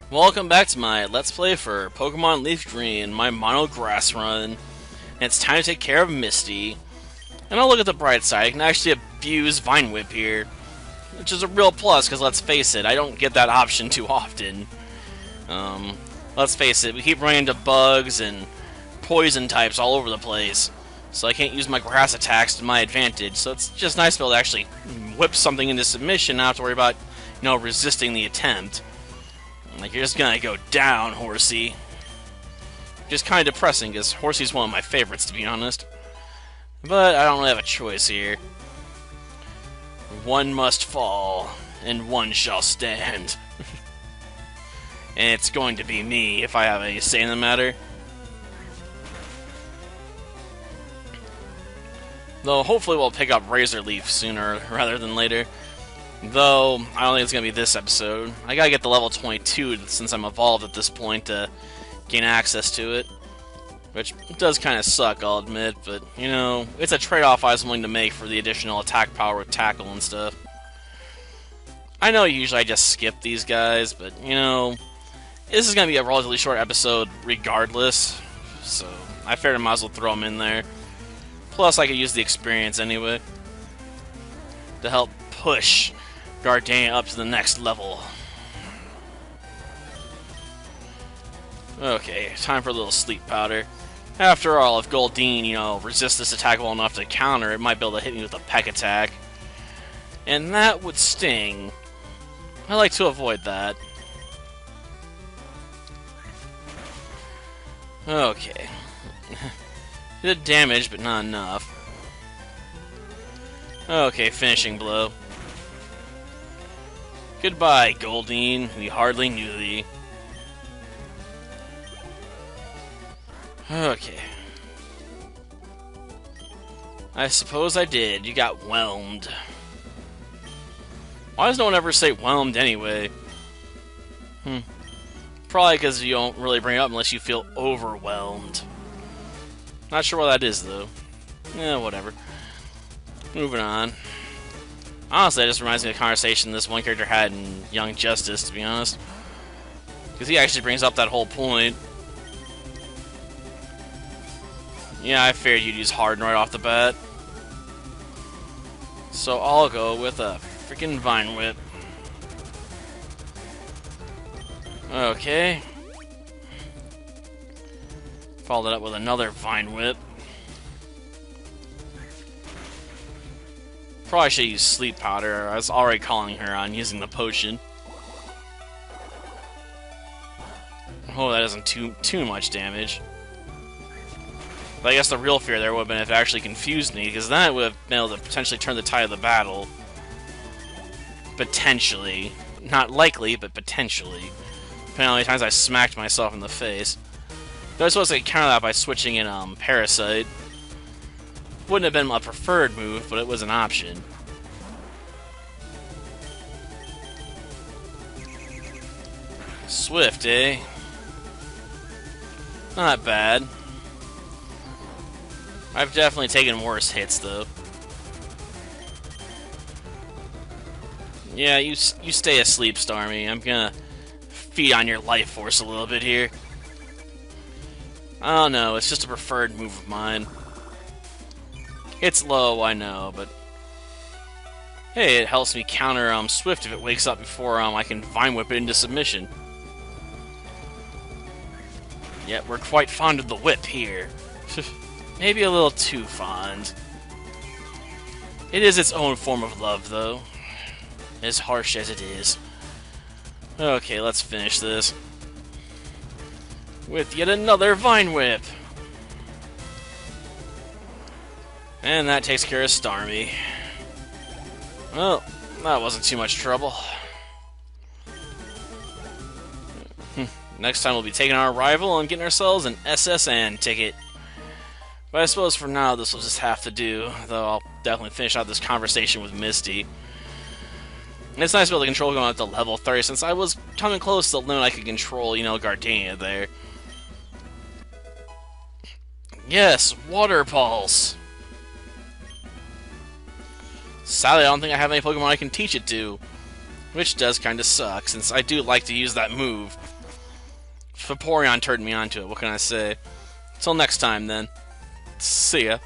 Welcome back to my Let's Play for Pokémon LeafGreen, my mono grass run. And it's time to take care of Misty. And I'll look at the bright side, I can actually abuse Vine Whip here. Which is a real plus, because let's face it, I don't get that option too often. Let's face it, we keep running into bugs and poison types all over the place. So I can't use my grass attacks to my advantage, so it's just nice to be able to actually whip something into submission, not have to worry about, resisting the attempt. Like, you're just gonna go down, Horsey. Just kind of depressing, because Horsey's one of my favorites, to be honest. But I don't really have a choice here. One must fall, and one shall stand. And it's going to be me, if I have any say in the matter. Though, hopefully we'll pick up Razor Leaf sooner rather than later. Though, I don't think it's going to be this episode. I gotta get the level 22 since I'm evolved at this point to gain access to it. Which does kind of suck, I'll admit, but, it's a trade-off I was willing to make for the additional attack power with Tackle and stuff. I know usually I just skip these guys, but, this is going to be a relatively short episode regardless, so I figured I might as well throw them in there. Plus, I could use the experience anyway to help push Gardenia up to the next level. Okay, time for a little sleep powder. After all, if Gardenia, resists this attack well enough to counter, it might be able to hit me with a peck attack. And that would sting. I like to avoid that. Okay. Did damage, but not enough. Okay, finishing blow. Goodbye, Goldeen. We hardly knew thee. Okay. I suppose I did. You got whelmed. Why does no one ever say whelmed anyway? Probably because you don't really bring it up unless you feel overwhelmed. Not sure what that is, though. Whatever. Moving on. Honestly, that just reminds me of a conversation this one character had in Young Justice, to be honest. Because he actually brings up that whole point. Yeah, I figured you'd use Harden right off the bat. So I'll go with a freaking Vine Whip. Okay. Followed it up with another Vine Whip. Probably should use Sleep Powder. I was already calling her on using the potion. Oh, that isn't too much damage. But I guess the real fear there would have been if it actually confused me, because then it would have been able to potentially turn the tide of the battle. Potentially. Not likely, but potentially. Depending on how many times I smacked myself in the face. Though I suppose I could counter that by switching in Parasite. Wouldn't have been my preferred move, but it was an option. Swift, eh? Not bad. I've definitely taken worse hits, though. Yeah, you stay asleep, Starmie. I'm gonna feed on your life force a little bit here. I don't know, it's just a preferred move of mine. It's low, I know, but hey, it helps me counter Swift if it wakes up before I can Vine Whip it into submission. Yet we're quite fond of the whip here. Maybe a little too fond. It is its own form of love, though. As harsh as it is. Okay, let's finish this. With yet another Vine Whip. And that takes care of Starmie. Well, that wasn't too much trouble. Next time we'll be taking our rival and getting ourselves an SSN ticket. But I suppose for now this will just have to do, though I'll definitely finish out this conversation with Misty. And it's nice to be able to control going up to level 30 since I was coming close to the limit I could control, Gardenia there. Yes, Water Pulse! Sadly, I don't think I have any Pokemon I can teach it to. Which does kind of suck, since I do like to use that move. Vaporeon turned me onto it. What can I say? Until next time, then. See ya.